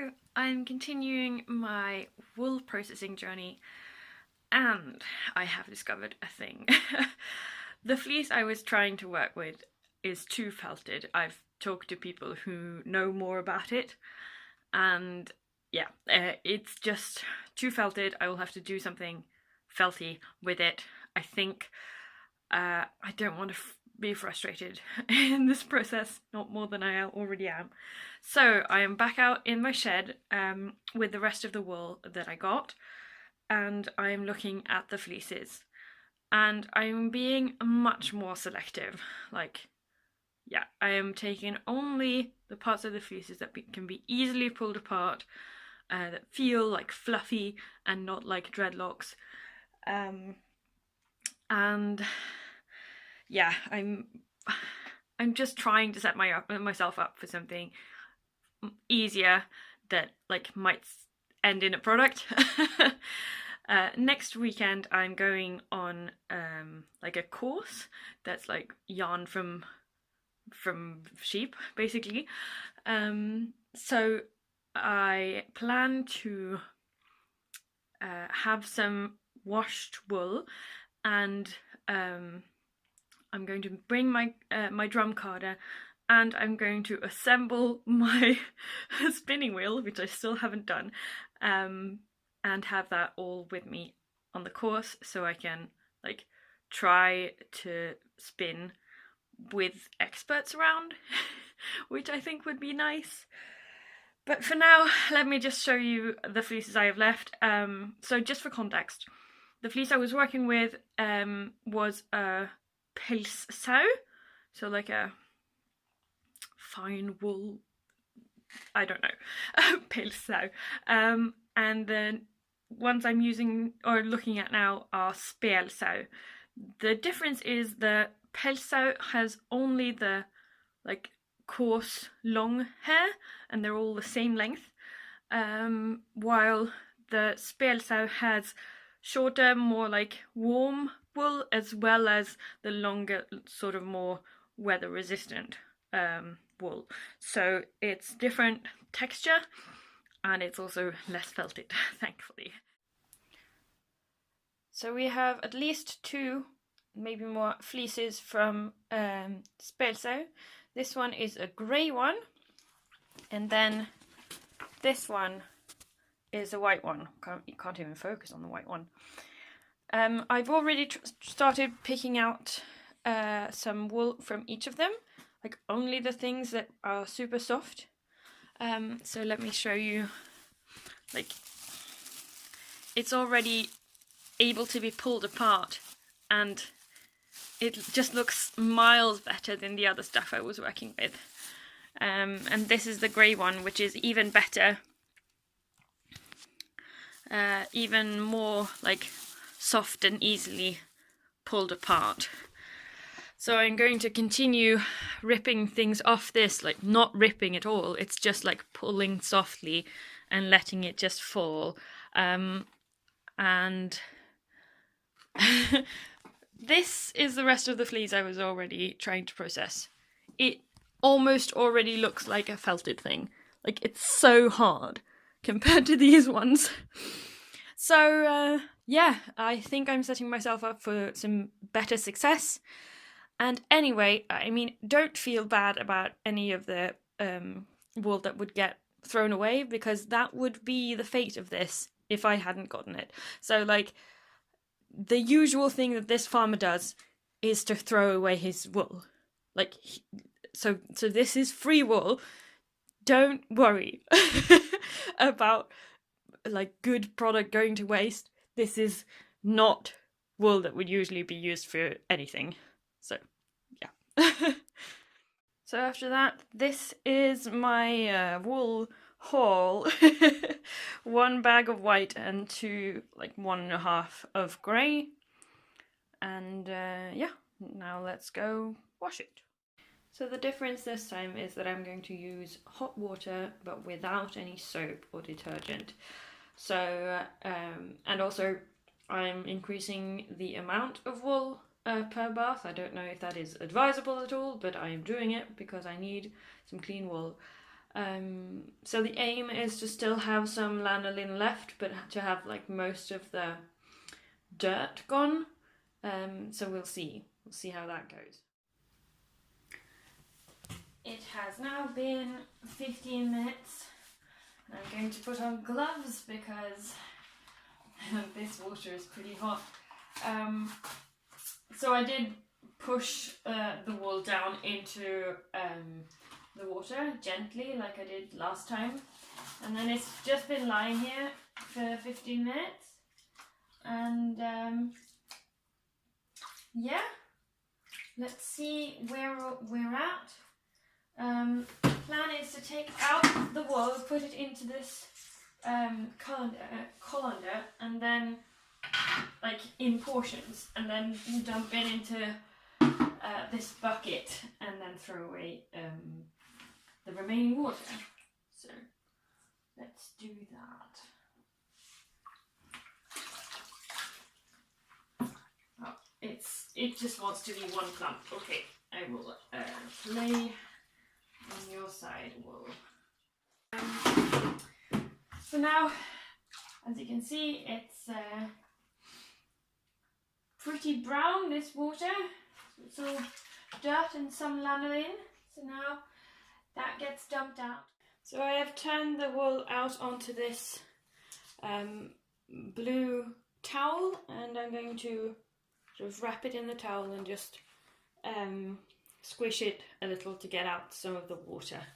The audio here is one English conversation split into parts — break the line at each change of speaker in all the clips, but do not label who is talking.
So I'm continuing my wool processing journey and I have discovered a thing. The fleece I was trying to work with is too felted. I've talked to people who know more about it and yeah, it's just too felted. I will have to do something felty with it. I think I don't want to be frustrated in this process, not more than I already am. So I am back out in my shed with the rest of the wool that I got, and I am looking at the fleeces. And I'm being much more selective. Like, yeah, I am taking only the parts of the fleeces that can be easily pulled apart, that feel like fluffy and not like dreadlocks. And yeah, I'm just trying to set myself up for something easier that like might end in a product. Next weekend I'm going on like a course that's like yarn from sheep basically. So I plan to have some washed wool, and I'm going to bring my drum carder, and I'm going to assemble my spinning wheel, which I still haven't done, and have that all with me on the course so I can like try to spin with experts around, which I think would be nice. But for now, let me just show you the fleeces I have left. So just for context, the fleece I was working with was a pelsau, so like a fine wool, I don't know, pelsau. And the ones I'm using or looking at now are spelsau. The difference is the pelsau has only the like coarse long hair and they're all the same length, while the spelsau has shorter, more like warm wool, as well as the longer, sort of more weather resistant wool. So it's different texture and it's also less felted, thankfully. So we have at least two, maybe more, fleeces from spelsau. This one is a grey one, and then this one is a white one. You can't even focus on the white one. I've already started picking out some wool from each of them, like only the things that are super soft. So let me show you, like, it's already able to be pulled apart and it just looks miles better than the other stuff I was working with. And this is the grey one, which is even better. Even more like soft and easily pulled apart. So I'm going to continue ripping things off this, like not ripping at all, it's just like pulling softly and letting it just fall. And this is the rest of the fleece I was already trying to process. It almost already looks like a felted thing. Like, it's so hard compared to these ones. So, yeah, I think I'm setting myself up for some better success. And anyway, I mean, don't feel bad about any of the wool that would get thrown away, because that would be the fate of this if I hadn't gotten it. So, like, the usual thing that this farmer does is to throw away his wool. Like, so this is free wool. Don't worry about like good product going to waste. This is not wool that would usually be used for anything. So, yeah. So after that, this is my wool haul. 1 bag of white and 2, like 1.5 of grey. And yeah, now let's go wash it. So the difference this time is that I'm going to use hot water but without any soap or detergent. So, and also I'm increasing the amount of wool per bath. I don't know if that is advisable at all, but I am doing it because I need some clean wool. So the aim is to still have some lanolin left, but to have like most of the dirt gone. So we'll see how that goes. It has now been 15 minutes. I'm going to put on gloves because this water is pretty hot. So I did push the wool down into the water gently like I did last time, and then it's just been lying here for 15 minutes, and yeah, let's see where we're at. Plan is to take out the wool, put it into this colander, and then like in portions, and then dump it into this bucket, and then throw away the remaining water. So let's do that. Oh, it just wants to be one clump. Okay, I will lay on your side wool. So now, as you can see, it's pretty brown, this water. It's all dirt and some lanolin. So now that gets dumped out. So I have turned the wool out onto this blue towel, and I'm going to sort of wrap it in the towel and just squish it a little to get out some of the water.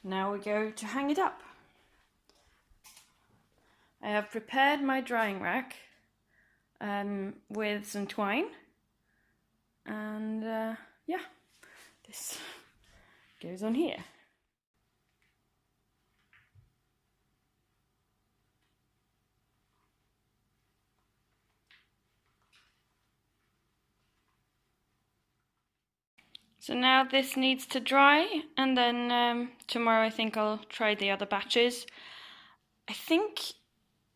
Now we go to hang it up. I have prepared my drying rack with some twine, and yeah, this goes on here. So now this needs to dry, and then tomorrow I think I'll try the other batches. I think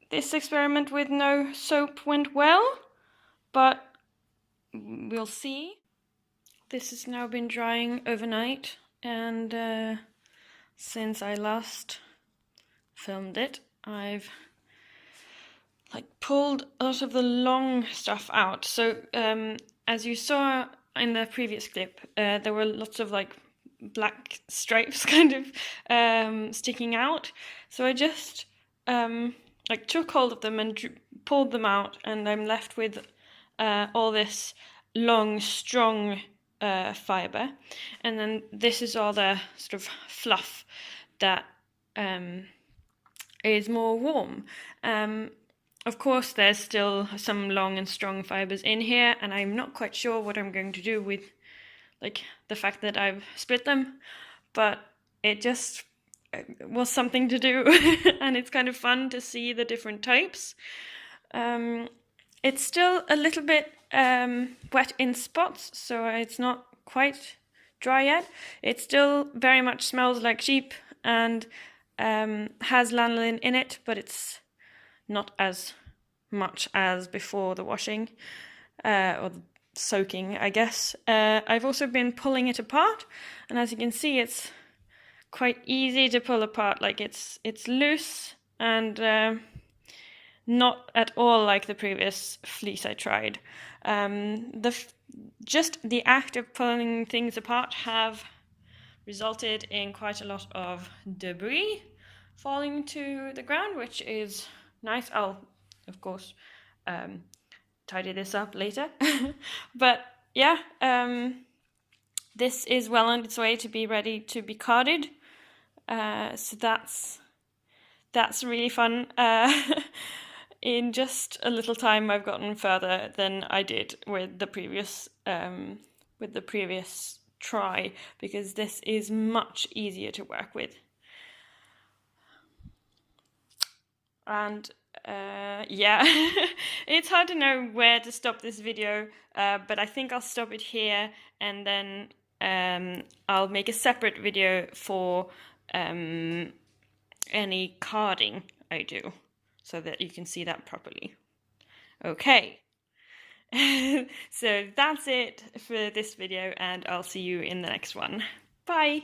this experiment with no soap went well, but we'll see. This has now been drying overnight, and since I last filmed it, I've pulled a lot of the long stuff out. So as you saw in the previous clip, there were lots of black stripes kind of sticking out. So I just took hold of them and pulled them out, and I'm left with all this long, strong fibre, and then this is all the sort of fluff that is more warm. Of course, there's still some long and strong fibres in here, and I'm not quite sure what I'm going to do with the fact that I've split them, but it just was something to do, and it's kind of fun to see the different types. It's still a little bit wet in spots, so it's not quite dry yet. It still very much smells like sheep and has lanolin in it, but it's not as much as before the washing or the soaking, I guess. I've also been pulling it apart, and as you can see, it's quite easy to pull apart. It's loose and not at all like the previous fleece I tried. Just the act of pulling things apart have resulted in quite a lot of debris falling to the ground, which is nice. I'll, of course, tidy this up later. But yeah, this is well on its way to be ready to be carded. So that's really fun. In just a little time, I've gotten further than I did with the previous try, because this is much easier to work with. And Yeah, it's hard to know where to stop this video, but I think I'll stop it here, and then I'll make a separate video for any carding I do, so that you can see that properly. Okay, so that's it for this video, and I'll see you in the next one. Bye!